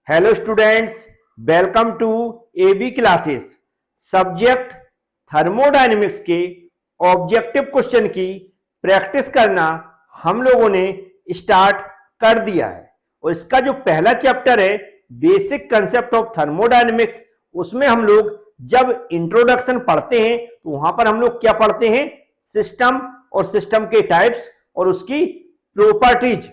Hello students, welcome to AB classes. Subject thermodynamics के objective question की practice करना हम लोगों ने स्टार्ट कर दिया है और इसका जो पहला चैप्टर है बेसिक कंसेप्ट ऑफ थर्मोडायनेमिक्स, उसमें हम लोग जब इंट्रोडक्शन पढ़ते हैं तो वहां पर हम लोग क्या पढ़ते हैं? सिस्टम और सिस्टम के टाइप्स और उसकी प्रॉपर्टीज।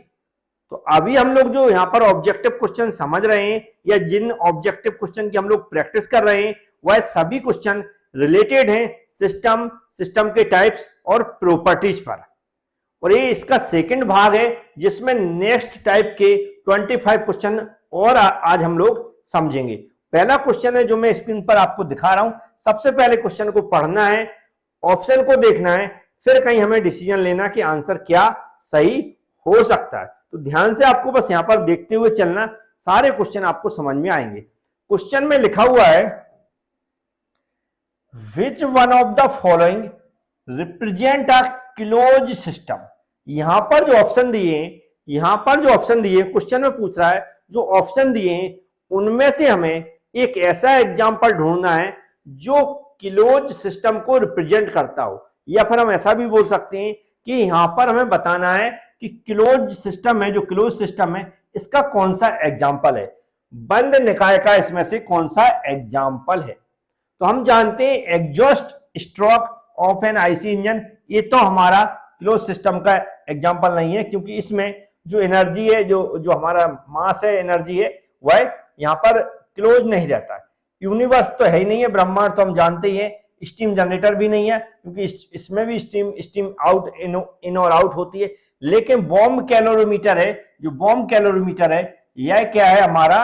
तो अभी हम लोग जो यहाँ पर ऑब्जेक्टिव क्वेश्चन समझ रहे हैं या जिन ऑब्जेक्टिव क्वेश्चन की हम लोग प्रैक्टिस कर रहे हैं वह सभी क्वेश्चन रिलेटेड हैं सिस्टम, सिस्टम के टाइप्स और प्रॉपर्टीज पर। और ये इसका सेकंड भाग है जिसमें नेक्स्ट टाइप के 25 क्वेश्चन और आज हम लोग समझेंगे। पहला क्वेश्चन है जो मैं स्क्रीन पर आपको दिखा रहा हूं। सबसे पहले क्वेश्चन को पढ़ना है, ऑप्शन को देखना है, फिर कहीं हमें डिसीजन लेना कि आंसर क्या सही हो सकता है। तो ध्यान से आपको बस यहां पर देखते हुए चलना, सारे क्वेश्चन आपको समझ में आएंगे। क्वेश्चन में लिखा हुआ है which one of the following represent a close system. यहां पर जो ऑप्शन दिए हैं, यहां पर जो ऑप्शन दिए क्वेश्चन में पूछ रहा है, जो ऑप्शन दिए हैं उनमें से हमें एक ऐसा एग्जांपल ढूंढना है जो क्लोज सिस्टम को रिप्रेजेंट करता हो, या फिर हम ऐसा भी बोल सकते हैं कि यहां पर हमें बताना है कि क्लोज सिस्टम है, जो क्लोज सिस्टम है इसका कौन सा एग्जांपल है, बंद निकाय का इसमें से कौन सा एग्जांपल है। तो हम जानते हैं exhaust stroke of an IC engine, ये तो हमारा क्लोज सिस्टम का एग्जांपल नहीं है क्योंकि इसमें जो एनर्जी है, जो हमारा मास है, एनर्जी है, वह यहाँ पर क्लोज नहीं रहता है। यूनिवर्स तो है ही नहीं है, ब्रह्मांड तो हम जानते ही हैं। स्टीम जनरेटर भी नहीं है क्योंकि इसमें भी स्टीम आउट इन और आउट होती है। लेकिन बॉम्ब कैलोरीमीटर है, जो बॉम्ब कैलोरीमीटर है यह क्या है? हमारा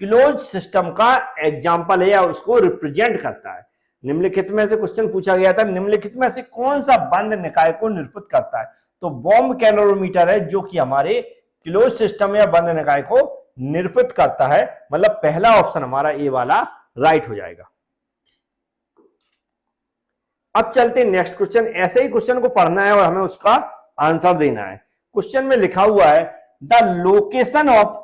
क्लोज सिस्टम का एग्जांपल है या उसको रिप्रेजेंट करता है। निम्नलिखित में से क्वेश्चन पूछा गया था, निम्नलिखित में से कौन सा बंद निकाय को निरूपित करता है? तो बॉम्ब कैलोरीमीटर है जो कि हमारे क्लोज सिस्टम या बंद निकाय को निरूपित करता है। मतलब पहला ऑप्शन हमारा ए वाला राइट हो जाएगा। अब चलते हैं नेक्स्ट क्वेश्चन। ऐसे ही क्वेश्चन को पढ़ना है और हमें उसका आंसर देना है। क्वेश्चन में लिखा हुआ है the location of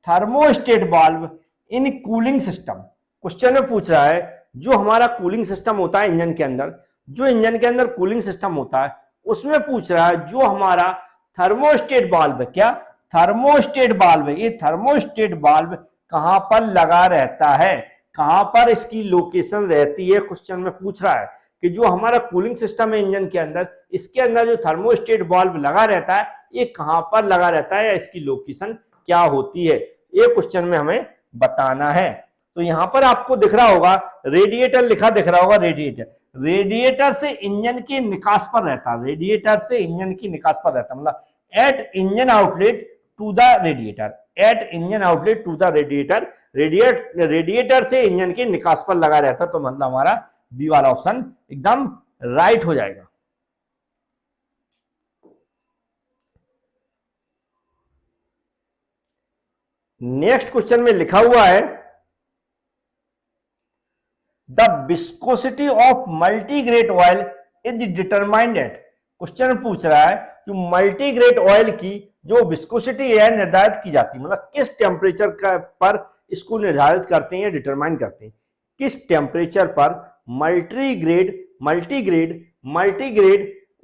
thermostat valve in cooling system. Question में पूछ रहा है जो हमारा कूलिंग सिस्टम होता है इंजन के अंदर, जो इंजन के अंदर कूलिंग सिस्टम होता है उसमें पूछ रहा है जो हमारा थर्मोस्टेट वाल्व है, क्या थर्मोस्टेट वाल्व है, ये थर्मोस्टेट वाल्व कहां पर लगा रहता है, कहां पर इसकी लोकेशन रहती है। क्वेश्चन में पूछ रहा है कि जो हमारा कूलिंग सिस्टम है इंजन के अंदर, इसके अंदर जो थर्मोस्टेट वाल्व लगा रहता है ये कहां पर लगा रहता है या इसकी लोकेशन क्या होती है, ये क्वेश्चन में हमें बताना है। तो यहां पर आपको दिख रहा होगा रेडिएटर लिखा दिख रहा होगा, रेडिएटर से इंजन के निकास पर रहता है, रेडिएटर से इंजन की निकास पर रहता है, मतलब at engine outlet to the radiator, at engine outlet to the radiator, radiator से इंजन के निकास पर लगा रहता है। तो मतलब हमारा बी वाला ऑप्शन एकदम राइट हो जाएगा। नेक्स्ट क्वेश्चन में लिखा हुआ है the viscosity of multigrade oil is determined at. Question पूछ रहा है कि मल्टीग्रेड ऑयल की जो विस्कोसिटी है निर्धारित की जाती है, मतलब किस टेम्परेचर पर इसको निर्धारित करते हैं, डिटरमाइन करते हैं, किस टेम्परेचर पर मल्टीग्रेड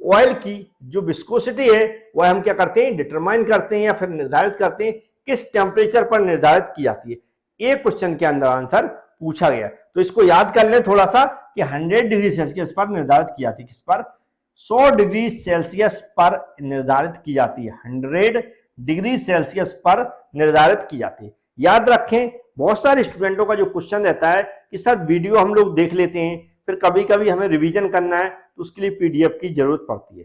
ऑयल की जो विस्कोसिटी है वह हम क्या करते हैं? डिटरमाइन करते हैं या फिर निर्धारित करते हैं, किस टेम्परेचर पर निर्धारित की जाती है। एक क्वेश्चन के अंदर आंसर पूछा गया, तो इसको याद कर लें थोड़ा सा कि 100 डिग्री सेल्सियस पर निर्धारित की जाती है, किस पर? 100 डिग्री सेल्सियस पर निर्धारित की जाती है, 100 डिग्री सेल्सियस पर निर्धारित की जाती है। याद रखें बहुत सारे स्टूडेंटों का जो क्वेश्चन रहता है कि सर वीडियो हम लोग देख लेते हैं, फिर कभी कभी हमें रिवीजन करना है तो उसके लिए पीडीएफ की जरूरत पड़ती है।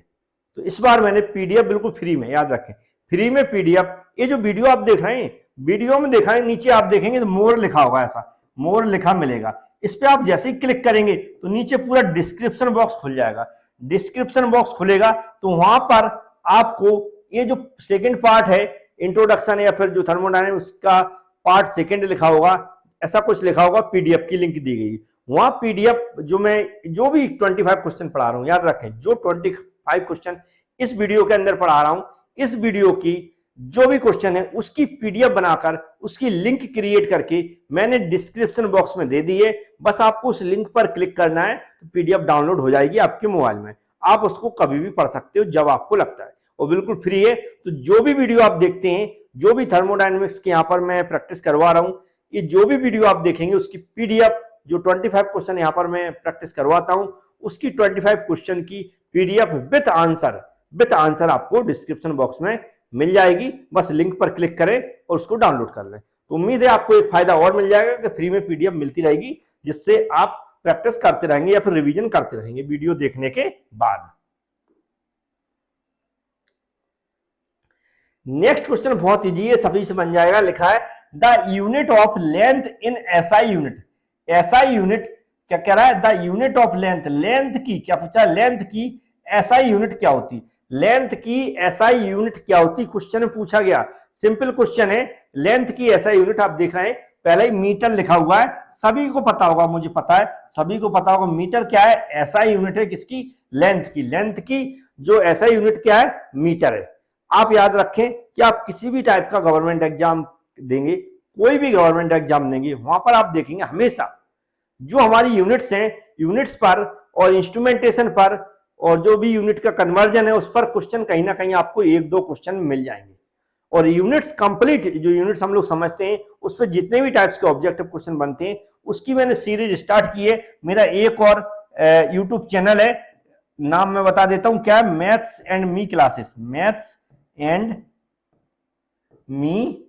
तो इस बार मैंने पीडीएफ बिल्कुल फ्री में, याद रखें फ्री में पीडीएफ, ये जो वीडियो आप देख रहे हैं वीडियो में देखा है, नीचे आप देखेंगे तो मोर लिखा होगा, ऐसा मोर लिखा मिलेगा। इस पे आप जैसे ही क्लिक करेंगे तो नीचे पूरा डिस्क्रिप्शन बॉक्स खुल जाएगा। डिस्क्रिप्शन बॉक्स खुलेगा तो वहां पर आपको ये जो सेकंड पार्ट है इंट्रोडक्शन या फिर जो थर्मोडायनेमिक्स का पार्ट सेकंड लिखा होगा, ऐसा कुछ लिखा होगा, पीडीएफ की लिंक दी गई। वहां पीडीएफ जो भी 25 क्वेश्चन पढ़ा रहा हूं, याद रखें जो 25 क्वेश्चन इस वीडियो के अंदर पढ़ा रहा हूं, इस वीडियो की जो भी क्वेश्चन है उसकी पीडीएफ बनाकर उसकी लिंक क्रिएट करके मैंने डिस्क्रिप्शन बॉक्स में दे दी है। बस आपको उस लिंक पर क्लिक करना है तो पीडीएफ डाउनलोड हो जाएगी आपके मोबाइल में। आप उसको कभी भी पढ़ सकते हो जब आपको लगता है, और बिल्कुल फ्री है। तो जो भी वीडियो आप देखते हैं, जो भी थर्मोडायनेमिक्स के यहाँ पर मैं प्रैक्टिस करवा रहा हूं, ये जो भी वीडियो आप देखेंगे उसकी पीडीएफ, जो 25 क्वेश्चन यहाँ पर मैं प्रैक्टिस करवाता हूं, उसकी 25 क्वेश्चन की पीडीएफ विथ आंसर आपको डिस्क्रिप्शन बॉक्स में मिल जाएगी। बस लिंक पर क्लिक करें और उसको डाउनलोड कर लें। तो उम्मीद है आपको एक फायदा और मिल जाएगा कि फ्री में पीडीएफ मिलती रहेगी, जिससे आप प्रैक्टिस करते रहेंगे या फिर रिवीजन करते रहेंगे वीडियो देखने के बाद। नेक्स्ट क्वेश्चन बहुत इजी है, सभी से बन जाएगा। लिखा है the unit of length in SI unit. SI unit क्या कह रहा है? The unit of length, length की क्या पूछा? लेंथ की एसआई यूनिट क्या होती? लेंथ की एसआई यूनिट क्या होती? क्वेश्चन में पूछा गया, सिंपल क्वेश्चन है। लेंथ की एसआई यूनिट आप देख रहे हैं, पहले ही मीटर लिखा हुआ है, सभी को पता होगा, मुझे पता है सभी को पता होगा। मीटर क्या है? एसआई यूनिट है किसकी? लेंथ की। लेंथ की जो एसआई यूनिट क्या है? मीटर है। आप याद रखें कि आप किसी भी टाइप का गवर्नमेंट एग्जाम देंगे, कोई भी गवर्नमेंट एग्जाम देंगे, वहां पर आप देखेंगे हमेशा जो हमारी यूनिट्स हैं, यूनिट्स पर और इंस्ट्रूमेंटेशन पर और जो भी यूनिट का कन्वर्जन है उस पर क्वेश्चन कहीं ना कहीं आपको एक दो क्वेश्चन मिल जाएंगे। और यूनिट्स कंप्लीट, जो यूनिट्स हम लोग समझते हैं उस पर जितने भी टाइप्स के ऑब्जेक्टिव क्वेश्चन बनते हैं उसकी मैंने सीरीज स्टार्ट की है। मेरा एक और यूट्यूब चैनल है, नाम मैं बता देता हूं क्या है, maths and me classes. Maths and me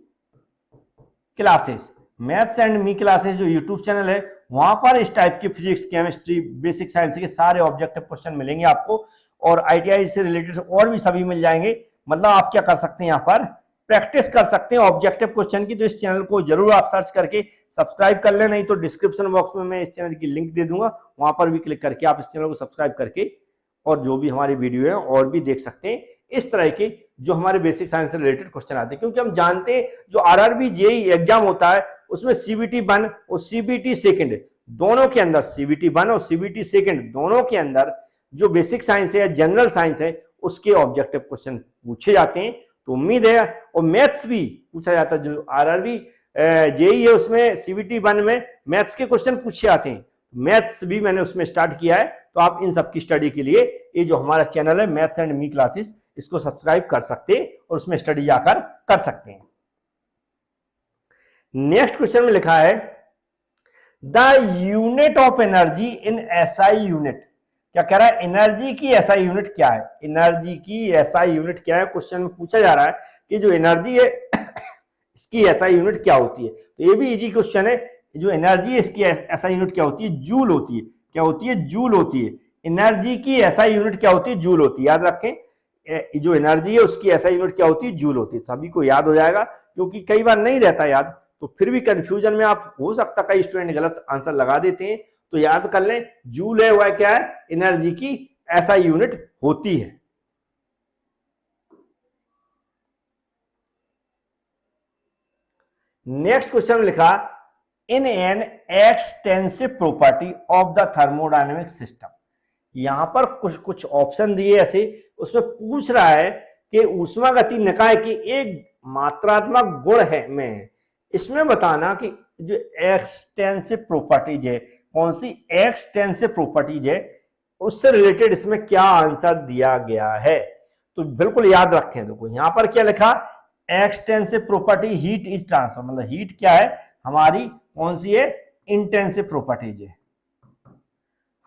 classes, maths and me classes जो यूट्यूब चैनल है, वहां पर इस टाइप के फिजिक्स, केमिस्ट्री, बेसिक साइंस के सारे ऑब्जेक्टिव क्वेश्चन मिलेंगे आपको, और आईटीआई से रिलेटेड और भी सभी मिल जाएंगे। मतलब आप क्या कर सकते हैं, यहाँ पर प्रैक्टिस कर सकते हैं ऑब्जेक्टिव क्वेश्चन की। तो इस चैनल को जरूर आप सर्च करके सब्सक्राइब कर लें, नहीं तो डिस्क्रिप्शन बॉक्स में मैं इस चैनल की लिंक दे दूंगा, वहां पर भी क्लिक करके आप इस चैनल को सब्सक्राइब करके और जो भी हमारी वीडियो है और भी देख सकते हैं। इस तरह के जो हमारे बेसिक साइंस से रिलेटेड क्वेश्चन आते हैं, क्योंकि हम जानते हैं जो आरआरबी जेईई एग्जाम होता है उसमें सीबीटी 1 और सीबीटी सेकंड दोनों के अंदर, सीबीटी 1 और सीबीटी सेकंड दोनों के अंदर जो बेसिक साइंस है या जनरल साइंस है उसके ऑब्जेक्टिव क्वेश्चन पूछे जाते हैं। तो उम्मीद है, और मैथ्स भी पूछा जाता है, जो आरआरबी जेईई है उसमें सीबीटी 1 में मैथ्स के क्वेश्चन पूछे जाते हैं। मैथ्स भी मैंने उसमें स्टार्ट किया है। तो आप इन सब की स्टडी के लिए ये जो हमारा चैनल है मैथ्स एंड मी क्लासेस, इसको सब्सक्राइब कर सकते हैं और उसमें स्टडी जाकर कर सकते हैं। नेक्स्ट क्वेश्चन में लिखा है the unit of energy in SI unit. क्या कह रहा है? एनर्जी की एसआई यूनिट क्या है? एनर्जी की एसआई यूनिट क्या है? क्वेश्चन में पूछा जा रहा है कि जो एनर्जी है इसकी एसआई यूनिट क्या होती है। तो ये भी इजी क्वेश्चन है। जो एनर्जी है इसकी एसआई यूनिट क्या होती है? जूल होती है। क्या होती है? जूल होती है। एनर्जी की एसआई यूनिट क्या होती है? जूल होती है। याद रखें, जो एनर्जी है उसकी एसआई यूनिट क्या होती है? जूल होती है। सभी को याद हो जाएगा, क्योंकि कई बार नहीं रहता याद, तो फिर भी कंफ्यूजन में आप हो सकता कई स्टूडेंट गलत आंसर लगा देते हैं। तो याद कर लें, जूल है वह क्या है? एनर्जी की एसआई यूनिट होती है। नेक्स्ट क्वेश्चन में लिखा in an extensive property of the thermodynamic system. यहां पर कुछ ऑप्शन दिए ऐसे, उसमें पूछ रहा है कि ऊष्मागति निकाय की एक मात्रात्मक गुण है में इसमें बताना कि जो एक्सटेंसिव प्रॉपर्टीज है, कौन सी एक्सटेंसिव प्रॉपर्टीज है, उससे रिलेटेड इसमें क्या आंसर दिया गया है। तो बिल्कुल याद रखें। देखो यहां पर क्या लिखा, extensive property heat is transfer, मतलब हीट क्या है हमारी, कौन सी है? इंटेंसिव प्रॉपर्टीज है।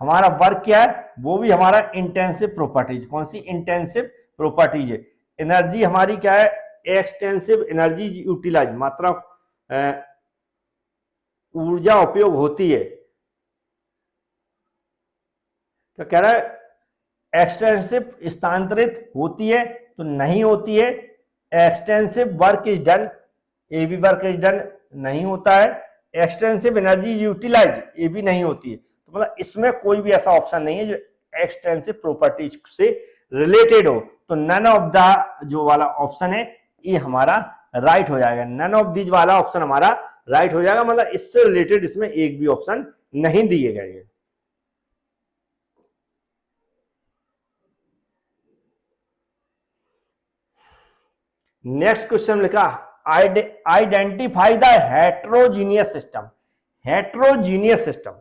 हमारा वर्क क्या है? वो भी हमारा इंटेंसिव प्रॉपर्टीज। कौन सी? इंटेंसिव प्रॉपर्टीज है। एनर्जी हमारी क्या है? एक्सटेंसिव एनर्जी यूटिलाइज, मात्रा ऊर्जा उपयोग होती है। क्या कह रहा है? एक्सटेंसिव स्थानांतरित होती है, तो नहीं होती है। एक्सटेंसिव वर्क इज डन, ये भी वर्क इज डन नहीं होता है। एक्सटेंसिव एनर्जी यूटिलाइज, ये भी नहीं होती है। तो मतलब इसमें कोई भी ऐसा ऑप्शन नहीं है जो एक्सटेंसिव प्रॉपर्टीज से रिलेटेड हो। तो नन ऑफ द जो वाला ऑप्शन है ये हमारा राइट हो जाएगा। नन ऑफ दीज वाला ऑप्शन हमारा राइट हो जाएगा, मतलब इससे रिलेटेड इसमें एक भी ऑप्शन नहीं दिए गए। नेक्स्ट क्वेश्चन लिखा identify the heterogeneous system. Heterogeneous system,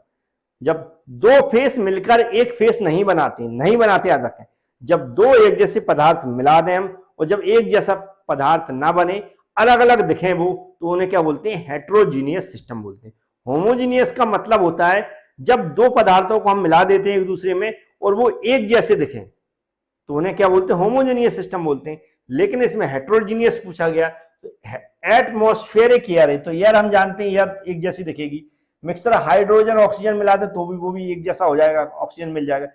जब दो फेस मिलकर एक फेस नहीं बनाते याद रखें। जब दो एक जैसे पदार्थ मिला दें हम, और जब एक जैसा पदार्थ ना बने, अलग अलग दिखें वो, तो उन्हें क्या बोलते हैं? हेट्रोजीनियस सिस्टम बोलते हैं। होमोजीनियस का मतलब होता है जब दो पदार्थों को हम मिला देते हैं एक दूसरे में और वो एक जैसे दिखें, तो उन्हें क्या बोलते हैं? होमोजीनियस सिस्टम बोलते हैं। लेकिन इसमें हेट्रोजीनियस पूछा गया, तो एटमॉस्फेरिक एयर है, तो एयर हम जानते हैं एयर एक जैसी दिखेगी। मिक्सर हाइड्रोजन ऑक्सीजन मिला दे तो भी वो भी एक जैसा हो जाएगा, ऑक्सीजन मिल जाएगा।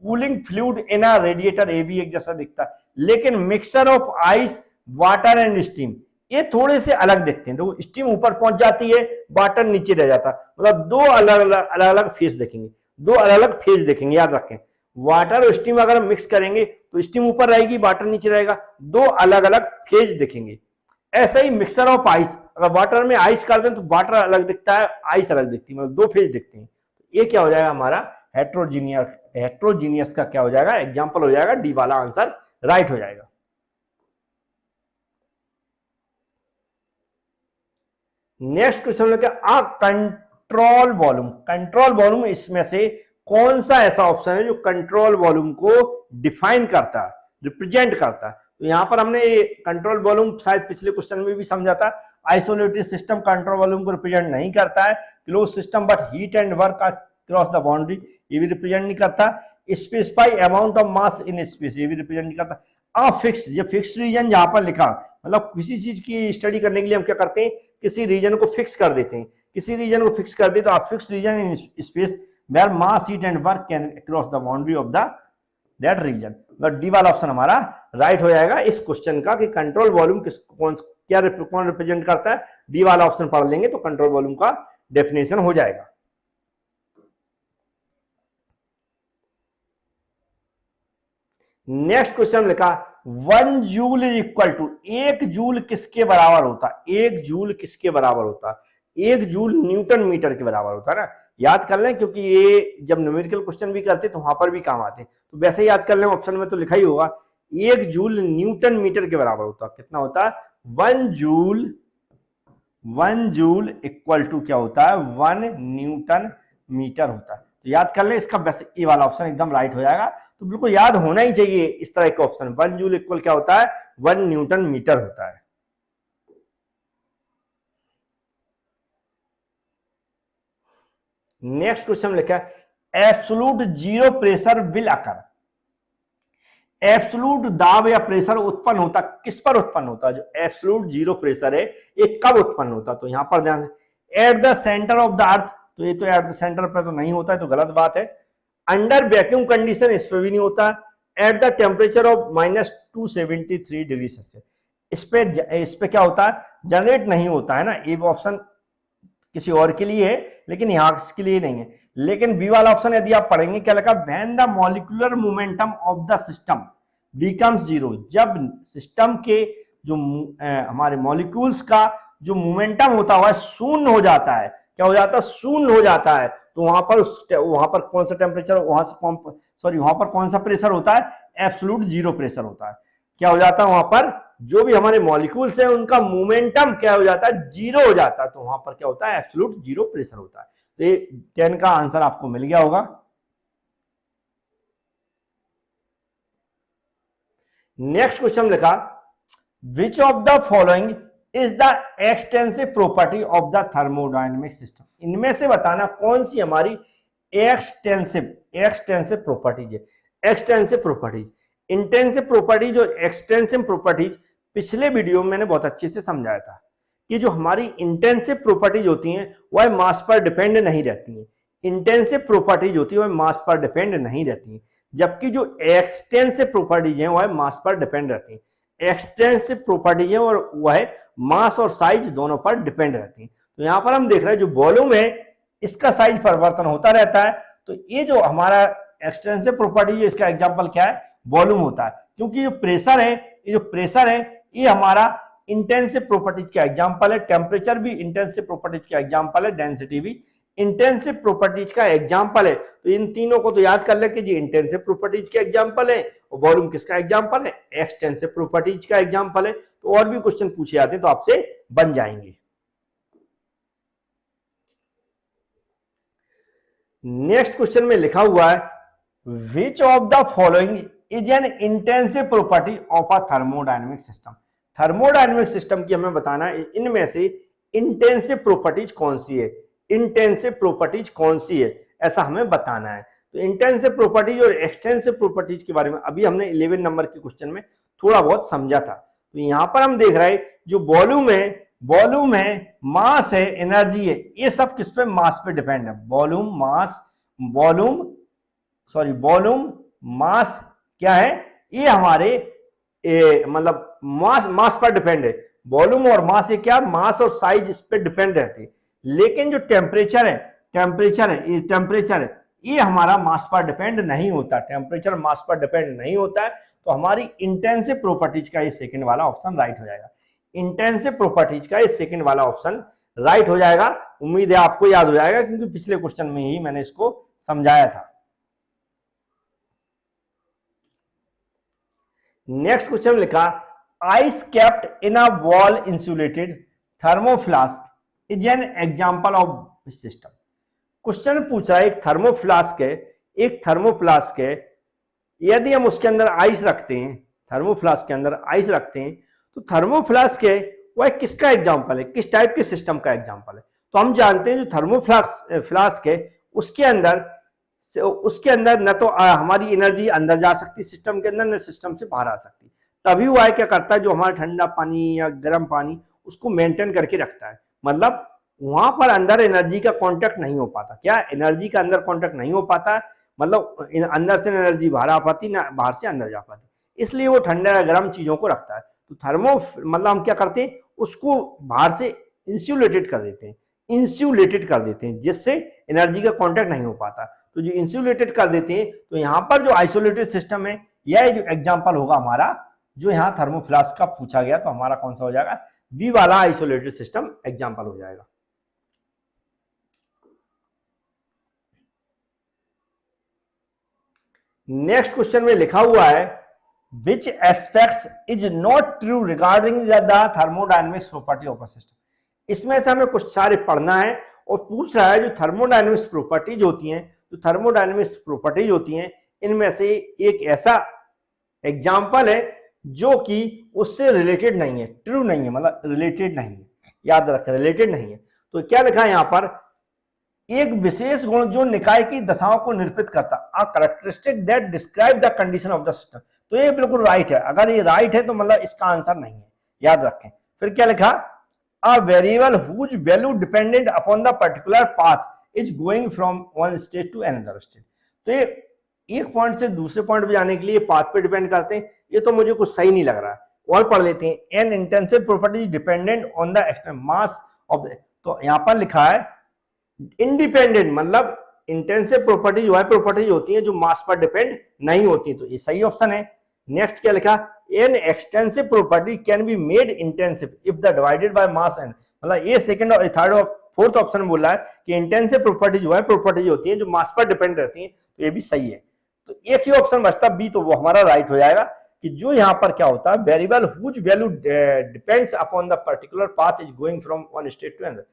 Cooling fluid in a radiator, ये भी एक जैसा दिखता है। लेकिन mixture of ice, water and steam, ये थोड़े से अलग दिखते हैं। तो स्टीम ऊपर पहुंच जाती है, वाटर नीचे रह जाता है, मतलब दो अलग अलग फेस देखेंगे, दो अलग अलग फेज देखेंगे, याद रखें। वाटर और स्टीम अगर हम मिक्स करेंगे तो स्टीम ऊपर रहेगी, वाटर नीचे रहेगा, दो अलग अलग फेज दिखेंगे। ऐसा ही मिक्सचर ऑफ आइस, अगर वाटर में आइस कर दें तो वाटर अलग दिखता है, आइस अलग दिखती है, मतलब दो फेज दिखते हैं। ये क्या हो जाएगा हमारा? हेट्रोजीनियस का क्या हो जाएगा? एग्जाम्पल हो जाएगा, डी वाला आंसर राइट हो जाएगा। नेक्स्ट क्वेश्चन है क्या? Control volume. कंट्रोल वॉल्यूम, इसमें से कौन सा ऐसा ऑप्शन है जो कंट्रोल वॉल्यूम को डिफाइन करता है, रिप्रेजेंट करता है? तो यहां पर हमने कंट्रोल वॉल्यूम शायद पिछले क्वेश्चन में भी समझा था। आइसोलेटेड सिस्टम कंट्रोल वॉल्यूम को रिप्रेजेंट नहीं करता है। Close system but heat and work cross the boundary, ये भी रिप्रेजेंट नहीं करता। Specify amount of mass in space, ये भी रिप्रेजेंट नहीं करता। फिक्स, ये फिक्स रीजन जहां पर लिखा, मतलब किसी चीज की स्टडी करने के लिए हम क्या करते हैं? किसी रीजन को फिक्स कर देते हैं। किसी रीजन को फिक्स कर दे तो आप fix region in space where mass heat and work can cross the boundary of the that region. मतलब डी वाला ऑप्शन हमारा राइट हो जाएगा इस क्वेश्चन का, कि कंट्रोल वॉल्यूम कौन रिप्रेजेंट करता है। डी वाला ऑप्शन पढ़ लेंगे तो कंट्रोल वॉल्यूम का डेफिनेशन हो जाएगा। नेक्स्ट क्वेश्चन लिखा 1 joule is equal to, 1 joule किसके बराबर होता है? 1 जूल किसके बराबर होता है? 1 जूल न्यूटन मीटर के बराबर होता है ना। याद कर लें, क्योंकि ये जब न्यूमेरिकल क्वेश्चन भी करते हैं तो वहां पर भी काम आते हैं, तो वैसे ही याद कर लें, ऑप्शन में तो लिखा ही होगा 1 जूल न्यूटन मीटर के बराबर होता है। कितना होता है? 1 जूल इक्वल टू क्या होता है? 1 न्यूटन मीटर होता है। तो याद कर लें, इसका वैसे ए वाला ऑप्शन एकदम राइट हो जाएगा। तो बिल्कुल याद होना ही चाहिए इस तरह का ऑप्शन। 1 जूल इक्वल क्या होता है? 1 न्यूटन मीटर होता है। नेक्स्ट क्वेश्चन लिखा है absolute zero pressure will occur. Absolute दाब या प्रेशर उत्पन्न होता किस पर उत्पन्न होता है? जो एब्सोल्यूट जीरो प्रेशर है ये कब उत्पन्न होता? तो यहां पर ध्यान से, at the centre of the earth, तो ये तो एट द सेंटर पर तो नहीं होता है, तो गलत बात है। अंडर वैक्यूम कंडीशन, इस पर भी नहीं होता। At the temperature of -273 degree Celsius, इस पे क्या होता है? जनरेट नहीं होता है ना। ये ऑप्शन किसी और के लिए है, लेकिन यहां के लिए नहीं है। लेकिन बी वाला ऑप्शन यदि आप पढ़ेंगे, क्या लिखा? When the molecular momentum of the system becomes zero, जब सिस्टम के जो हमारे मॉलिक्यूल्स का जो मोमेंटम होता है शून्य हो जाता है। क्या हो जाता है? शून्य हो जाता है। तो वहां पर कौन सा टेम्परेचर, वहां पर कौन सा प्रेशर होता है? एब्सोल्यूट जीरो प्रेशर होता है। क्या हो जाता है? वहां पर जो भी हमारे मॉलिक्यूल्स हैं उनका मोमेंटम क्या हो जाता है? जीरो हो जाता है। तो वहां पर क्या होता है? एब्सोल्यूट जीरो प्रेशर होता है। तो ये 10 का आंसर आपको मिल गया होगा। नेक्स्ट क्वेश्चन लिखा विच of the following is the extensive property of the thermodynamic system. इनमें से बताना कौन सी हमारी एक्सटेंसिव प्रॉपर्टीज है। एक्सटेंसिव प्रॉपर्टीज, इंटेंसिव प्रॉपर्टी, जो एक्सटेंसिव प्रॉपर्टीज पिछले वीडियो में मैंने बहुत अच्छे से समझाया था कि जो हमारी इंटेंसिव प्रॉपर्टीज होती हैं वह मास पर डिपेंड नहीं रहती हैं। इंटेंसिव प्रॉपर्टीज होती है वह मास पर डिपेंड नहीं रहती हैं, जबकि जो एक्सटेंसिव प्रॉपर्टीज हैं वह मास पर डिपेंड रहती हैं। एक्सटेंसिव प्रॉपर्टीज है और वह मास और साइज दोनों पर डिपेंड रहती हैं। तो यहां पर हम देख रहे हैं जो वॉल्यूम है इसका साइज परिवर्तन होता रहता है। तो ये जो हमारा एक्सटेंसिव प्रॉपर्टी है इसका एग्जांपल क्या है? वॉल्यूम होता है। क्योंकि जो प्रेशर है ये हमारा इंटेंसिव प्रॉपर्टीज का एग्जांपल है। टेम्परेचर भी इंटेंसिव प्रॉपर्टीज का एग्जांपल है। डेंसिटी भी इंटेंसिव प्रॉपर्टीज का एग्जाम्पल है। तो इन तीनों को तो याद कर ले कि जी इंटेंसिव प्रॉपर्टीज के एग्जाम्पल है, और वॉल्यूम किसका एग्जाम्पल है, एक्सटेंसिव प्रॉपर्टीज का एग्जाम्पल है। तो और भी क्वेश्चन पूछे जाते हैं तो आपसे बन जाएंगे। नेक्स्ट क्वेश्चन में लिखा हुआ है which of the following is an intensive property of a thermodynamic system. Thermodynamic system की हमें बताना है इनमें से इंटेंसिव प्रॉपर्टीज कौन सी है, इंटेंसिव प्रॉपर्टीज कौन सी है, ऐसा हमें बताना है। तो इंटेंसिव प्रॉपर्टीज और एक्सटेंसिव प्रॉपर्टीज के बारे में अभी हमने 11 नंबर के क्वेश्चन में थोड़ा बहुत समझा था। तो यहां पर हम देख रहे हैं जो वॉल्यूम है, मास है, एनर्जी है, ये सब किस पे, मास पे डिपेंड है। वॉल्यूम मास क्या है, ये हमारे मतलब मास पर डिपेंड है। वॉल्यूम और मास ये क्या, मास और साइज इस पे डिपेंड रहती है। लेकिन जो टेम्परेचर है ये हमारा मास पर डिपेंड नहीं होता, टेम्परेचर मास पर डिपेंड नहीं होता है। तो हमारी इंटेंसिव प्रॉपर्टीज का ये सेकंड वाला ऑप्शन राइट हो जाएगा। इंटेंसिव प्रॉपर्टीज का ये सेकंड वाला ऑप्शन राइट हो जाएगा। उम्मीद है आपको याद हो जाएगा क्योंकि पिछले क्वेश्चन में ही मैंने इसको समझाया था। नेक्स्ट क्वेश्चन लिखा ice kept in a well insulated thermoflask is an example of system. Question पूछ रहा है एक थर्मोफ्लास्क है, यदि हम उसके अंदर आइस रखते हैं, थर्मोफ्लास्क के अंदर आइस रखते हैं, तो थर्मोफ्लास्क है वह किसका एग्जांपल है, किस टाइप के सिस्टम का एग्जांपल है। तो हम जानते हैं जो थर्मोफ्लास्क है उसके अंदर न तो हमारी एनर्जी अंदर जा सकती सिस्टम के अंदर, न सिस्टम से बाहर आ सकती। तभी वह क्या करता है, जो हमारा ठंडा पानी या गर्म पानी उसको मेंटेन करके रखता है। मतलब वहां पर अंदर एनर्जी का कांटेक्ट नहीं हो पाता। क्या एनर्जी का अंदर कांटेक्ट नहीं हो पाता, मतलब अंदर से एनर्जी बाहर आ पाती ना बाहर से अंदर जा पाती, इसलिए वो ठंडा या गर्म चीजों को रखता है। तो मतलब हम क्या करते हैं, उसको बाहर से इंसुलेटेड कर देते हैं जिससे एनर्जी का कांटेक्ट नहीं हो पाता। तो जो इंसुलेटेड कर देते हैं, तो यहाँ पर जो आइसोलेटेड सिस्टम है यह जो एग्जाम्पल होगा हमारा, जो यहाँ थर्मोफ्लास्क का पूछा गया, तो हमारा कौन सा हो जाएगा, बी वाला आइसोलेटेड सिस्टम एग्जाम्पल हो जाएगा। नेक्स्ट क्वेश्चन में लिखा हुआ है which aspects is not true regarding the thermodynamics property of a system. इसमें से हमें कुछ सारे पढ़ना है और पूछ रहा है जो थर्मोडायनेमिक्स प्रॉपर्टीज होती हैं, इनमें से एक ऐसा एग्जाम्पल है जो कि उससे रिलेटेड नहीं है, ट्रू नहीं है, मतलब रिलेटेड नहीं है, याद रखें रिलेटेड नहीं है। तो क्या लिखा है यहां पर, एक विशेष गुण जो निकाय की दशाओं को निरूपित करता, a characteristic that describe the condition of the system. तो ये बिल्कुल राइट है, अगर ये राइट है तो मतलब इसका आंसर नहीं है, याद रखें। फिर क्या लिखा, a variable whose value dependent upon the particular path is going from one state to another state. तो ये एक पॉइंट से दूसरे पॉइंट पे जाने के लिए पाथ पे डिपेंड करते हैं, ये तो मुझे कुछ सही नहीं लग रहा है। और पढ़ लेते हैं, N intensive property dependent on the external mass of the. तो यहां पर लिखा है इंडिपेंडेंट, मतलब इंटेंसिव प्रॉपर्टीज वह प्रॉपर्टीज होती हैं जो मास पर डिपेंड नहीं होती, तो ये सही ऑप्शन है। नेक्स्ट क्या लिखा, an extensive property can be made intensive if the divided by mass n. मतलब ये सेकंड और थर्ड और फोर्थ ऑप्शन में बोल रहा है कि इंटेंसिव प्रॉपर्टीज वह प्रॉपर्टीज होती हैं जो मास पर डिपेंड रहती हैं, तो ये भी सही है। तो एक ही ऑप्शन बचता बी, तो वो हमारा राइट हो जाएगा कि जो यहाँ पर क्या होता है, variable whose value depends upon the particular path is going from one state to another.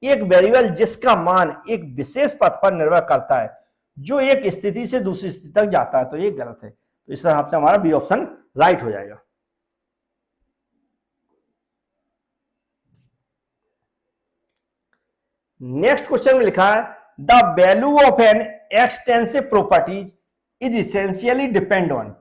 एक वेरिएबल जिसका मान एक विशेष पथ पर निर्भर करता है जो एक स्थिति से दूसरी स्थिति तक जाता है, तो ये गलत है। तो इस हिसाब से हमारा बी ऑप्शन राइट हो जाएगा। नेक्स्ट क्वेश्चन में लिखा है the value of an extensive properties is essentially depend on.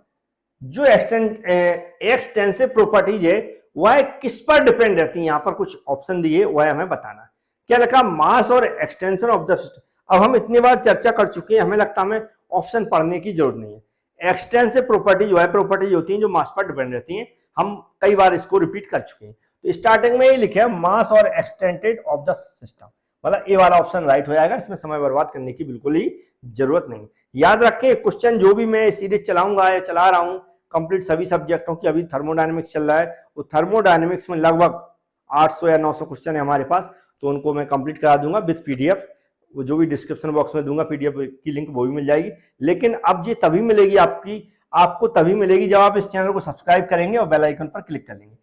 जो एक्सटेंसिव प्रॉपर्टीज है वह किस पर डिपेंड रहती है, यहां पर कुछ ऑप्शन दिए, वह हमें बताना। क्या लिखा, मास और एक्सटेंशन ऑफ द सिस्टम। अब हम इतनी बार चर्चा कर चुके हैं, हमें लगता है हमें ऑप्शन पढ़ने की जरूरत नहीं है। एक्सटेंसिव प्रॉपर्टीज वह प्रॉपर्टीज होती हैं जो मास पर डिपेंड रहती हैं, हम कई बार इसको रिपीट कर चुके हैं। तो स्टार्टिंग में ये लिखे है मास और एक्सटेंटेड ऑफ द सिस्टम, मतलब ए वाला ऑप्शन राइट हो जाएगा। इसमें समय बर्बाद करने की बिल्कुल ही जरूरत नहीं। याद रखें क्वेश्चन जो भी मैं सीरीज चलाऊंगा या चला रहा हूं कंप्लीट सभी सब्जेक्टों की, अभी थर्मोडायनेमिक्स चल रहा है, वो थर्मोडायनेमिक्स में लगभग 800 या 900 क्वेश्चन है हमारे पास, तो उनको मैं कंप्लीट करा दूंगा विद पीडीएफ। वो जो भी डिस्क्रिप्शन बॉक्स में दूंगा पीडीएफ की लिंक वो भी मिल जाएगी। लेकिन अब ये तभी मिलेगी आपको तभी मिलेगी जब आप इस चैनल को सब्सक्राइब करेंगे और बेल आइकन पर क्लिक कर लेंगे।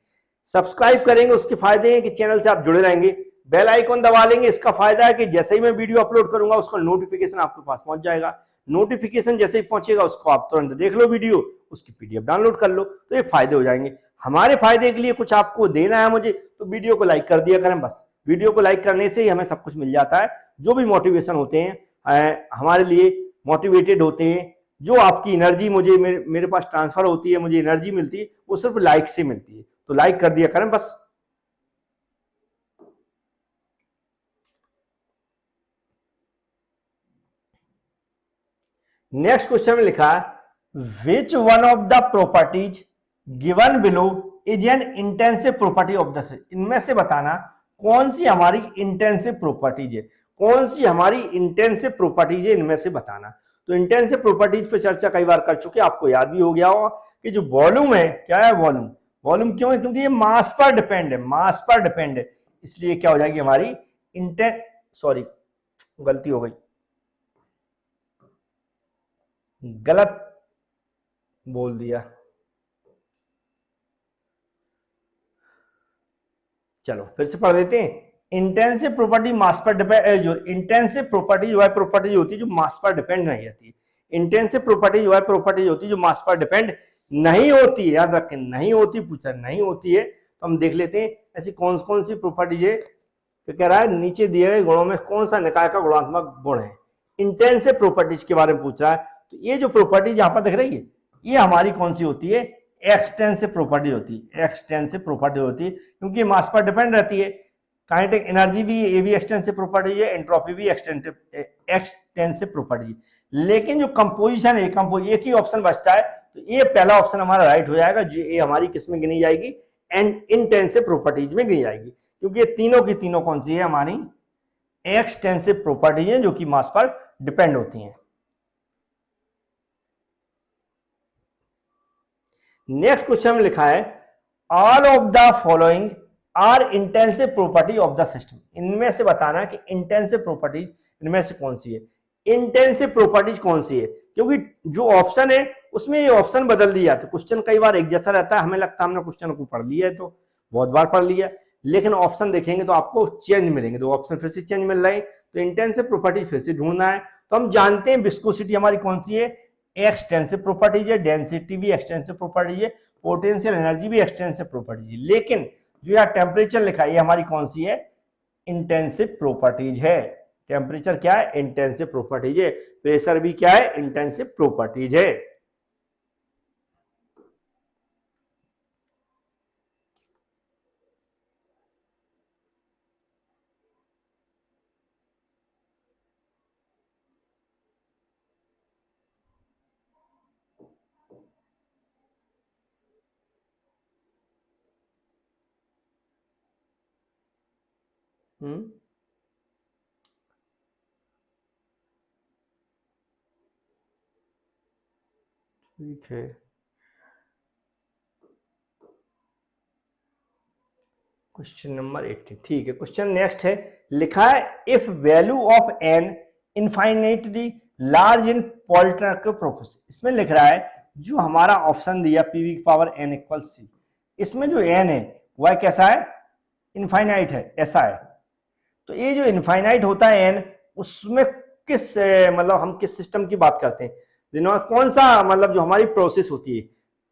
सब्सक्राइब करेंगे उसके फायदे हैं कि चैनल से आप जुड़े रहेंगे, बेल आइकन दबा लेंगे, इसका फायदा है कि जैसे ही मैं वीडियो अपलोड करूंगा उसका नोटिफिकेशन आपके पास पहुंच जाएगा। नोटिफिकेशन जैसे ही पहुंचेगा उसको आप तुरंत देख लो वीडियो, उसकी पीडीएफ डाउनलोड कर लो, तो ये फायदे हो जाएंगे। हमारे फायदे के लिए कुछ आपको देना है मुझे, तो वीडियो को लाइक कर दिया करें बस। वीडियो को लाइक करने से ही हमें सब कुछ मिल जाता है। जो भी मोटिवेशन होते हैं हमारे लिए मोटिवेटेड होते हैं, जो आपकी एनर्जी मुझे मेरे पास ट्रांसफर होती है, मुझे एनर्जी मिलती है, वो सिर्फ लाइक से मिलती है। तो लाइक कर दिया करें बस। नेक्स्ट क्वेश्चन में लिखा है which one of the properties given below is an intensive property of the system. इनमें से बताना कौन सी हमारी इंटेंसिव प्रॉपर्टीज है, कौन सी हमारी इंटेंसिव प्रॉपर्टीज है, इनमें से बताना। तो इंटेंसिव प्रॉपर्टीज पे चर्चा कई बार कर चुके, आपको याद भी हो गया होगा कि जो वॉल्यूम है, क्या है वॉल्यूम, वॉल्यूम क्यों है, क्योंकि ये मास पर डिपेंड है, मास पर डिपेंड है, इसलिए क्या हो जाएगी हमारी सॉरी गलती हो गई, गलत बोल दिया, चलो फिर से पढ़ लेते हैं। इंटेंसिव प्रॉपर्टी मास पर डिपेंड, जो इंटेंसिव प्रॉपर्टी जो है प्रॉपर्टी होती है जो मास पर डिपेंड नहीं होती है। इंटेंसिव प्रॉपर्टी जो है प्रॉपर्टी होती है जो मास पर डिपेंड नहीं होती है, याद रखें नहीं होती, पूछा नहीं होती है। तो हम देख लेते हैं ऐसी कौन कौन सी प्रॉपर्टी है। तो कह रहा है नीचे दिए गए गुणों में कौन सा निकाय का गुणात्मक गुण है। इंटेंसिव प्रॉपर्टीज के बारे में पूछ रहा है। तो ये जो प्रॉपर्टी यहाँ पर दिख रही है ये हमारी कौन सी होती है, एक्सटेंसिव प्रॉपर्टी होती है, एक्सटेंसिव प्रॉपर्टी होती है, क्योंकि मास पर डिपेंड रहती है। काइनेटिक एनर्जी भी ये भी एक्सटेंसिव प्रॉपर्टी है, एंट्रोपी भी एक्सटेंसिव प्रॉपर्टी है। लेकिन जो कंपोजिशन है, एक ही ऑप्शन बचता है, तो ये पहला ऑप्शन हमारा राइट हो जाएगा। ये हमारी किस में गिनी जाएगी, एंड इंटेंसिव प्रॉपर्टीज में गिनी जाएगी, क्योंकि ये तीनों की तीनों कौन सी है, हमारी एक्सटेंसिव प्रॉपर्टीज है जो कि मास पर डिपेंड होती हैं। नेक्स्ट क्वेश्चन में लिखा है all of the following are intensive property of the system. इनमें से बताना कि इंटेंसिव प्रॉपर्टीज इनमें से कौन सी है, इंटेंसिव प्रॉपर्टीज कौन सी है, क्योंकि जो ऑप्शन है उसमें ये ऑप्शन बदल दिया। तो क्वेश्चन कई बार एक जैसा रहता है, हमें लगता है हमने क्वेश्चन को पढ़ लिया है, तो बहुत बार पढ़ लिया, लेकिन ऑप्शन देखेंगे तो आपको चेंज मिलेंगे, तो ऑप्शन फिर से चेंज मिल रहे हैं। तो इंटेंसिव प्रॉपर्टीज फिर से ढूंढना है। तो हम जानते हैं विस्कोसिटी हमारी कौन सी है, एक्सटेंसिव प्रॉपर्टीज है, डेंसिटी भी एक्सटेंसिव प्रॉपर्टीज है, पोटेंशियल एनर्जी भी एक्सटेंसिव प्रॉपर्टीज है। लेकिन जो यहाँ टेम्परेचर लिखा है ये हमारी कौन सी है, इंटेंसिव प्रॉपर्टीज है। टेम्परेचर क्या है, इंटेंसिव प्रॉपर्टीज है। प्रेशर भी क्या है, इंटेंसिव प्रॉपर्टीज है। ठीक है, क्वेश्चन नंबर 18। ठीक है, क्वेश्चन नेक्स्ट है, लिखा है if value of N infinitely large in polytropic process. इसमें लिख रहा है जो हमारा ऑप्शन दिया पी की पावर एन इक्वल सी, इसमें जो एन है वह कैसा है, इनफाइनाइट है, ऐसा है। तो ये जो इनफाइनाइट होता है एन, उसमें किस मतलब हम किस सिस्टम की बात करते हैं, कौन सा मतलब जो हमारी प्रोसेस होती है,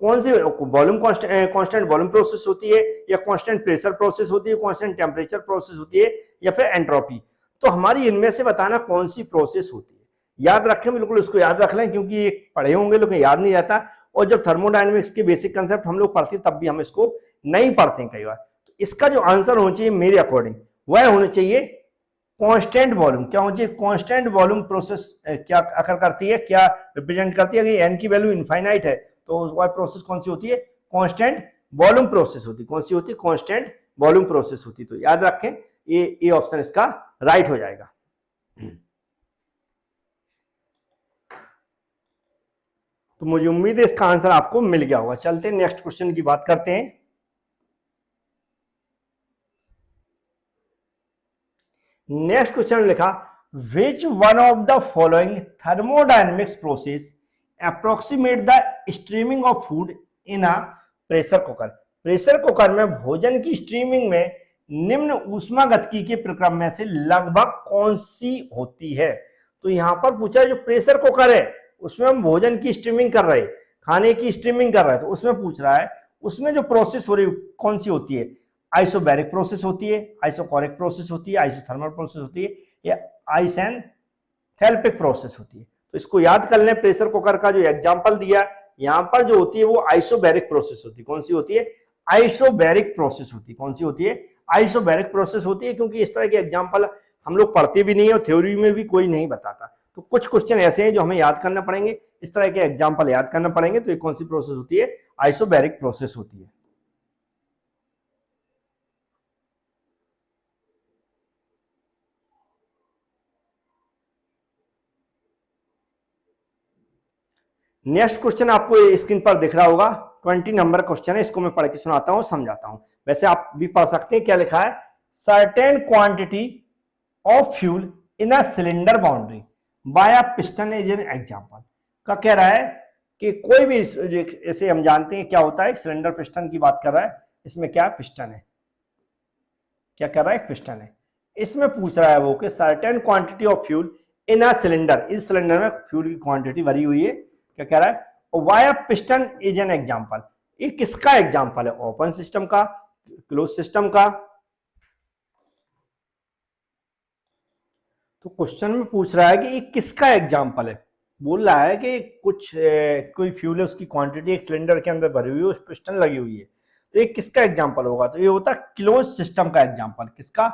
कौन सी वॉल्यूम कांस्टेंट वॉल्यूम प्रोसेस होती है, या कांस्टेंट प्रेशर प्रोसेस होती है, कांस्टेंट टेम्परेचर प्रोसेस होती है, या फिर एंट्रोपी। तो हमारी इनमें से बताना कौन सी प्रोसेस होती है। याद रखें, बिल्कुल इसको याद रख लें, क्योंकि ये पढ़े होंगे लेकिन याद नहीं रहता। और जब थर्मोडायनेमिक्स के बेसिक कंसेप्ट हम लोग पढ़ते तब भी हम इसको नहीं पढ़ते कई बार। तो इसका जो आंसर होना चाहिए मेरे अकॉर्डिंग वह होना चाहिए कांस्टेंट वॉल्यूम। क्या होना चाहिए, कांस्टेंट वॉल्यूम प्रोसेस क्या अकर करती है, क्या रिप्रेजेंट करती है। अगर एन की वैल्यू इनफाइनाइट है तो वह प्रोसेस कौन सी होती है, कांस्टेंट वॉल्यूम प्रोसेस होती है। कौन सी होती है, कांस्टेंट वॉल्यूम प्रोसेस होती है। तो याद रखें ये ऑप्शन इसका राइट हो जाएगा। तो मुझे उम्मीद है इसका आंसर आपको मिल गया होगा। चलते हैं नेक्स्ट क्वेश्चन की बात करते हैं। नेक्स्ट क्वेश्चन लिखा which one of the following thermodynamics process approximate the streaming of food in a pressure cooker. Pressure cooker में भोजन की स्ट्रीमिंग में निम्न ऊष्मागतिकी के प्रक्रम में से लगभग कौन सी होती है। तो यहां पर पूछा है जो प्रेशर कुकर है उसमें हम भोजन की स्ट्रीमिंग कर रहे हैं, खाने की स्ट्रीमिंग कर रहे हैं, तो उसमें पूछ रहा है उसमें जो प्रोसेस हो रही कौन सी होती है। आइसोबैरिक प्रोसेस होती है, आइसोकोरिक प्रोसेस होती है, आइसोथर्मल प्रोसेस होती है, या आइसेंथैल्पिक प्रोसेस होती है। तो इसको याद कर लें, प्रेशर कुकर का जो एग्जांपल दिया यहां पर जो होती है वो आइसोबैरिक प्रोसेस होती है। कौन सी होती है? आइसोबैरिक प्रोसेस होती है। कौन सी होती है? आइसोबैरिक प्रोसेस होती है, क्योंकि इस तरह के एग्जांपल हम लोग पढ़ते भी नहीं है और थ्योरी में भी कोई नहीं बताता। तो कुछ क्वेश्चन ऐसे हैं जो हमें याद करना पड़ेंगे, इस तरह के एग्जांपल याद करना पड़ेंगे। तो ये कौन सी प्रोसेस होती है? आइसोबैरिक प्रोसेस होती है। नेक्स्ट क्वेश्चन आपको स्क्रीन पर दिख रहा होगा, 20 नंबर क्वेश्चन है। इसको मैं पढ़ के सुनाता हूं, समझाता हूं। वैसे आप भी पढ़ सकते हैं। क्या लिखा है? Certain quantity of fuel in a cylinder boundary by a piston is an example. का कह रहा है कि कोई भी, ऐसे हम जानते हैं क्या होता है, एक सिलेंडर पिस्टन की बात कर रहा है। इसमें क्या पिस्टन है, क्या कर रहा है? एक पिस्टन है। इसमें पूछ रहा है वो कि certain quantity of fuel in a cylinder, इस सिलेंडर में फ्यूल की क्वांटिटी भरी हुई है। क्या कह रहा है? By piston is an example. ये किसका एग्जांपल है? ओपन सिस्टम का, क्लोज सिस्टम का। तो क्वेश्चन में पूछ रहा है कि ये किसका एग्जांपल है। बोल रहा है कि कुछ कोई फ्यूल है, उसकी क्वांटिटी एक सिलेंडर के अंदर भरी हुई है, उस पिस्टन लगी हुई है। तो ये किसका एग्जांपल होगा? तो ये होता क्लोज सिस्टम का एग्जांपल। किसका?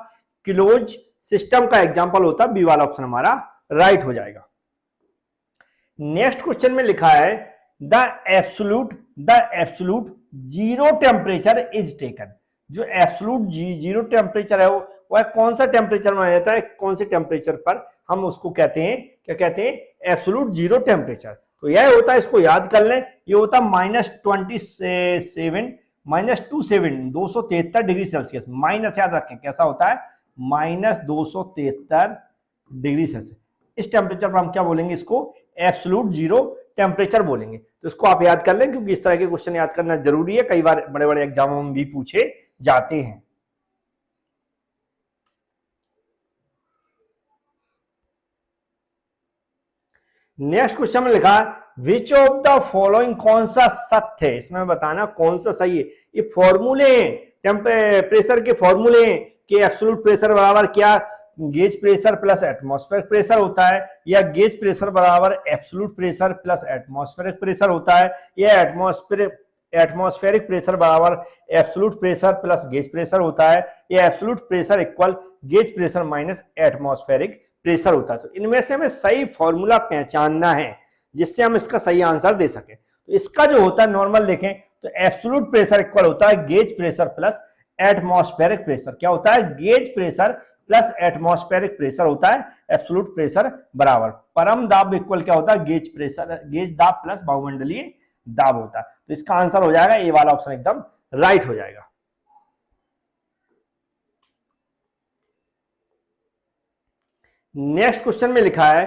क्लोज सिस्टम का एग्जांपल होता। बी वाला ऑप्शन हमारा राइट हो जाएगा। नेक्स्ट क्वेश्चन में लिखा है the absolute zero temperature is taken. जो एब्सोल्यूट जीरो टेम्परेचर है वह कौन सा टेम्परेचर माना जाता है? कौन से टेम्परेचर पर हम उसको कहते हैं? क्या कहते हैं? Absolute zero temperature. तो यह होता है, इसको याद कर लें, ये होता -27 -273 डिग्री सेल्सियस। माइनस याद रखें, कैसा होता है? -273 डिग्री सेल्सियस। इस टेम्परेचर पर हम क्या बोलेंगे? इसको एब्सोल्यूट जीरो टेम्परेचर बोलेंगे। तो इसको आप याद कर लें, क्योंकि इस तरह के क्वेश्चन याद करना जरूरी है, कई बार बड़े बड़े एग्जामों में भी पूछे जाते हैं। नेक्स्ट क्वेश्चन में लिखा है विच ऑफ द फॉलोइंग, कौन सा सत्य है? इसमें बताना कौन सा सही है। ये फॉर्मूले हैं, प्रेशर के फॉर्मूले हैं कि एब्सोल्यूट प्रेशर बराबर क्या? Gauge pressure plus atmospheric pressure होता है, या गेज प्रेशर बराबर absolute pressure plus atmospheric pressure होता है, या एटमॉस्फेरिक प्रेशर बराबर absolute pressure plus gauge pressure होता है, या absolute pressure equal gauge pressure minus atmospheric pressure होता है। तो इनमें से हमें सही फॉर्मूला पहचानना है जिससे हम इसका सही आंसर दे सके। तो इसका जो होता है नॉर्मल देखें तो एब्सोल्यूट प्रेशर इक्वल होता है gauge pressure plus atmospheric pressure. क्या होता है? Gauge pressure plus atmospheric pressure होता है एब्सोल्यूट प्रेशर बराबर। परम दाब इक्वल क्या होता है? गेज प्रेशर, गेज दाब प्लस वायुमंडलीय दाब होता है। तो इसका आंसर हो जाएगा ए वाला ऑप्शन, एकदम राइट हो जाएगा। नेक्स्ट क्वेश्चन में लिखा है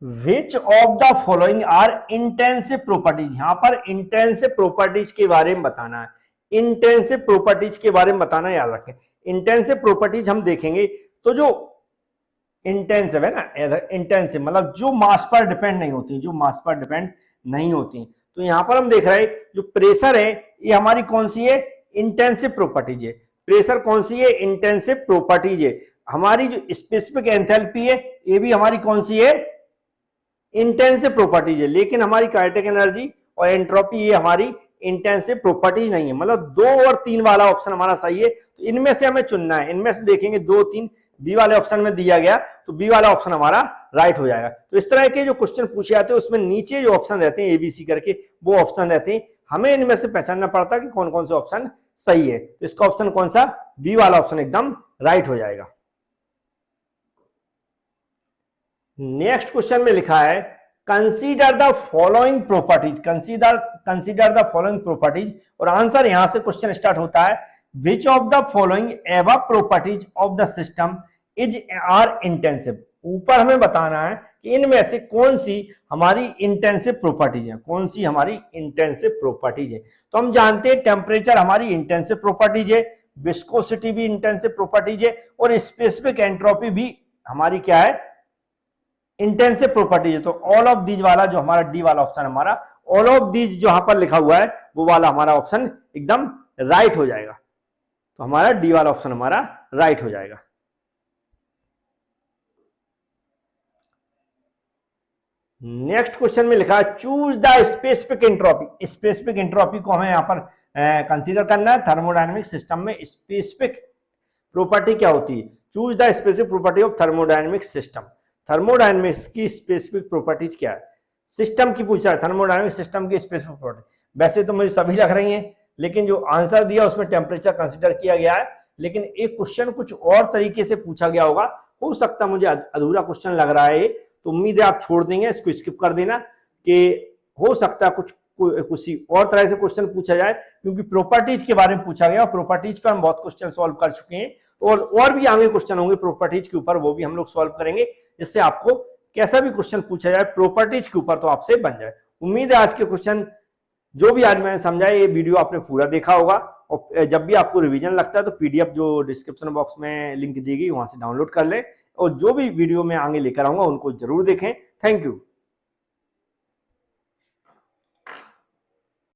which of the following are intensive properties. यहां पर इंटेंसिव प्रॉपर्टीज के बारे में बताना है। इंटेंसिव प्रॉपर्टीज के बारे में बताना, याद रखें। इंटेंसिव प्रॉपर्टीज हम देखेंगे तो जो इंटेंसिव है ना, इंटेंसिव मतलब जो मास पर डिपेंड नहीं होती, जो मास पर डिपेंड नहीं होती। तो यहां पर हम देख रहे हैं जो प्रेशर है ये हमारी कौन सी है? इंटेंसिव प्रॉपर्टीज है। प्रेशर कौन सी है? इंटेंसिव प्रॉपर्टीज है। हमारी जो स्पेसिफिक एंथैल्पी है ये भी हमारी कौन सी है? इंटेंसिव प्रॉपर्टीज है। लेकिन हमारी काइनेटिक एनर्जी और एंट्रोपी ये हमारी इंटेंसिव प्रॉपर्टीज नहीं है। मतलब 2 और 3 वाला ऑप्शन हमारा सही है। तो इनमें से हमें चुनना है, इनमें से देखेंगे 2 3 बी वाले ऑप्शन में दिया गया तो बी वाला ऑप्शन हमारा राइट हो जाएगा। तो इस तरह के जो क्वेश्चन पूछे जाते हैं उसमें नीचे जो ऑप्शन रहते हैं एबीसी करके वो ऑप्शन रहते हैं, हमें इनमें से पहचानना पड़ता है कि कौन कौन से ऑप्शन सही है। तो इसका ऑप्शन कौन सा? बी वाला ऑप्शन एकदम राइट हो जाएगा। नेक्स्ट क्वेश्चन में लिखा है consider the following properties, consider the following properties. और आंसर यहां से क्वेश्चन स्टार्ट होता है which of the following above properties of the system is are intensive. ऊपर हमें बताना है कि इनमें से कौन सी हमारी इंटेंसिव प्रॉपर्टीज है, कौन सी हमारी इंटेंसिव प्रॉपर्टीज है। तो हम जानते हैं टेम्परेचर हमारी इंटेंसिव प्रॉपर्टीज है, विस्कोसिटी भी इंटेंसिव प्रॉपर्टीज है, और स्पेसिफिक एंट्रोपी भी हमारी क्या है, इंटेंसिव प्रॉपर्टीज है। तो ऑल ऑफ दीज वाला जो हमारा डी वाला ऑप्शन हमारा, ऑल ऑफ दीज जो यहां पर लिखा हुआ है वो वाला हमारा ऑप्शन एकदम राइट हो जाएगा। तो हमारा डी वाला ऑप्शन हमारा राइट हो जाएगा। नेक्स्ट क्वेश्चन में लिखा है choose the specific entropy. Specific entropy को हमें यहां पर कंसीडर करना है। थर्मोडायनेमिक सिस्टम में स्पेसिफिक प्रॉपर्टी क्या होती है? Choose the specific property of thermodynamic system. Thermodynamics की स्पेसिफिक प्रॉपर्टीज क्या है? सिस्टम की पूछा है, थर्मोडायनेमिक सिस्टम की स्पेसिफिक प्रॉपर्टी। वैसे तो मुझे सभी लग रही हैं, लेकिन जो आंसर दिया उसमें टेम्परेचर कंसीडर किया गया है, लेकिन एक क्वेश्चन कुछ और तरीके से पूछा गया होगा, हो सकता मुझे अधूरा क्वेश्चन लग रहा है। तो उम्मीद है आप छोड़ देंगे, इसको स्किप कर देना, कि हो सकता है कुछ और तरह से क्वेश्चन पूछा जाए, क्योंकि प्रॉपर्टीज के बारे में पूछा गया और प्रॉपर्टीज पर हम बहुत क्वेश्चन सॉल्व कर चुके हैं, और भी आगे क्वेश्चन होंगे प्रॉपर्टीज के ऊपर, वो भी हम लोग सॉल्व करेंगे, जिससे आपको कैसा भी क्वेश्चन पूछा जाए प्रॉपर्टीज के ऊपर तो आपसे बन जाए। उम्मीद है आज के क्वेश्चन जो भी आज मैंने समझाया, ये वीडियो आपने पूरा देखा होगा, और जब भी आपको रिवीजन लगता है तो पीडीएफ जो डिस्क्रिप्शन बॉक्स में लिंक दी गई वहां से डाउनलोड कर लें, और जो भी वीडियो में आगे लेकर आऊंगा उनको जरूर देखें। Thank you.